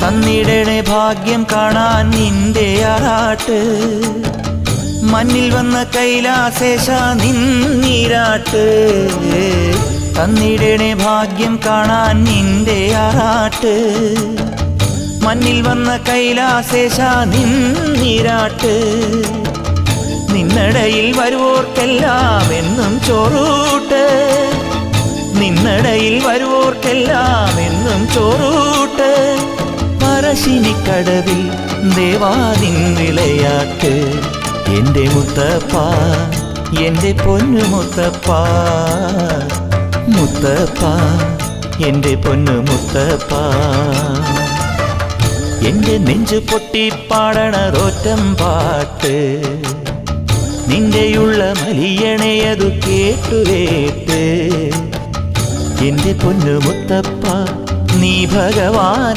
തന്നിടണേ ഭാഗ്യം കാണാൻ നിന്റെ ആറാട്ട് മണ്ണിൽ വന്ന കൈലാസേശ നിന്നീരാട്ട് തന്നിടണേ ഭാഗ്യം കാണാൻ നിന്റെ ആറാട്ട് മണ്ണിൽ വന്ന കൈലാസേശ നിന്നീരാട്ട് നിന്നടയിൽ വരുവോർക്കെല്ലാം എന്നും ചോറൂട്ട് നിന്നടയിൽ വരുവോർക്കെല്ലാം എന്നും ചോറൂട്ട് പറശ്ശിനിക്കടവിൽ ദേവാദിൻ വിളയാട്ട് എൻ്റെ മുത്തപ്പ എൻ്റെ പൊന്നു മുത്തപ്പ മുത്തപ്പ എൻ്റെ പൊന്നു മുത്തപ്പ എൻ്റെ നെഞ്ചു പൊട്ടി പാടണതൊറ്റം പാട്ട് നിന്റെയുള്ള മലിയണയതു കേട്ടുവേട്ട് എൻ്റെ പൊന്നു മുത്തപ്പ നീ ഭഗവാൻ